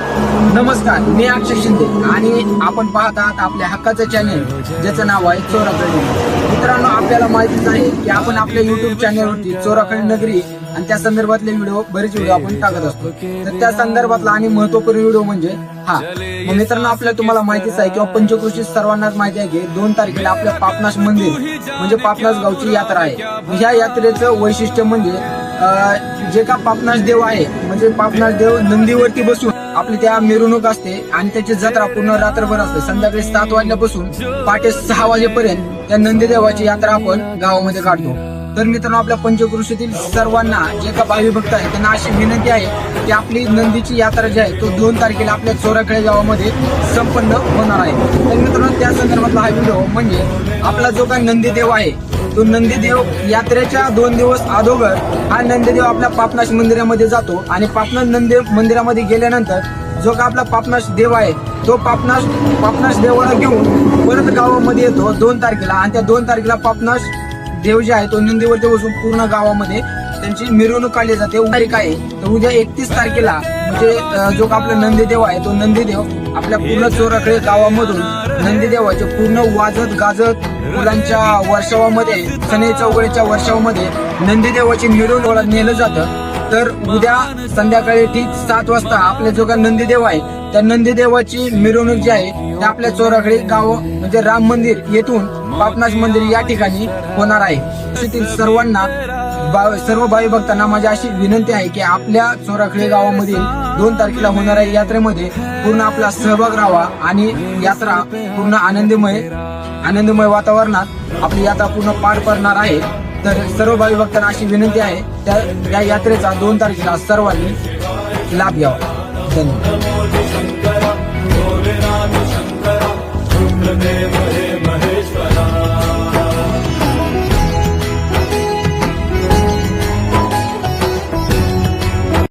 नमस्कार, मी अक्षय शिंदे आणि आपण पाहत आहात आपल्या हक्काचं चॅनल ज्याचं नाव आहे चोराखडी. मित्रांनो, आपल्याला माहितीच आहे की आपण आपल्या युट्यूब चॅनलवरती चोराखडी नगरी आणि त्या संदर्भातले बरेच व्हिडिओ आपण टाकत असतो. तर त्या संदर्भातला आणि महत्वपूर्ण व्हिडिओ म्हणजे हा. मग मित्रांनो, आपल्याला तुम्हाला माहितीच आहे किंवा पंचक्रोशीत सर्वांनाच माहिती आहे की 2 तारखेला आपल्या पापनाश मंदिर म्हणजे पापनाश गावची यात्रा आहे. ह्या यात्रेचं वैशिष्ट्य म्हणजे जे का पापनाश देव आहे म्हणजे पापनाश देव नंदीवरती बसून आपली त्या मिरवणूक असते आणि त्याची जत्रा पूर्ण रात्रभर असते. संध्याकाळी 7 वाजल्यापासून पहाटे 6 वाजेपर्यंत त्या नंदीदेवाची यात्रा आपण गावामध्ये काढतो. तर मित्रांनो, आपल्या पंचक्रोशीतील सर्वांना जे का भावी भक्त आहे त्यांना अशी विनंती आहे की आपली नंदीची यात्रा जी आहे तो 2 तारखेला आपल्या चोराखडी गावामध्ये संपन्न होणार आहे. तर मित्रांनो, त्या संदर्भातला हा व्हिडिओ म्हणजे आपला जो काही नंदीदेव आहे तो नंदीदेव यात्रेच्या 2 दिवस अगोदर हा नंदीदेव आपल्या पापनाश मंदिरामध्ये जातो आणि पापनाश मंदिरामध्ये गेल्यानंतर जो का आपला पापनाश देव आहे तो पापनाश देवाला घेऊन परत गावामध्ये येतो 2 तारखेला. आणि त्या 2 तारखेला पापनाश देव जे आहे तो नंदीवरती बसून पूर्ण गावामध्ये त्यांची मिरवणूक काढली जाते. तारीख आहे तर उद्या 31 तारखेला म्हणजे जो का आपला नंदीदेव आहे तो नंदीदेव आपल्या पूर्ण चोराखडी गावामधून नंदीदेवाचे पूर्ण वाजत गाजत फुलांच्या वर्षावामध्ये सनई चौघडीच्या वर्षावामध्ये नंदीदेवाची मिरवणूक नेलं जातं. तर उद्या संध्याकाळी ठीक 7 वाजता आपले जो का नंदीदेव आहे त्या नंदीदेवाची मिरवणूक जी आहे ते आपल्या चोराखडी गाव म्हणजे राम मंदिर येथून पापनाश मंदिर या ठिकाणी होणार आहे. सर्वांना सर्व भावी भक्तांना माझी अशी विनंती आहे की आपल्या चोराखडी गावामधील 2 तारखेला होणाऱ्या यात्रेमध्ये पूर्ण आपला सहभाग राहावा आणि यात्रा पूर्ण आनंदमय वातावरणात आपली यात्रा पूर्ण पार पडणार आहे. तर सर्व भावी भक्तांना अशी विनंती आहे त्या यात्रेचा 2 तारखेला सर्वांनी लाभ घ्यावा. धन्यवाद.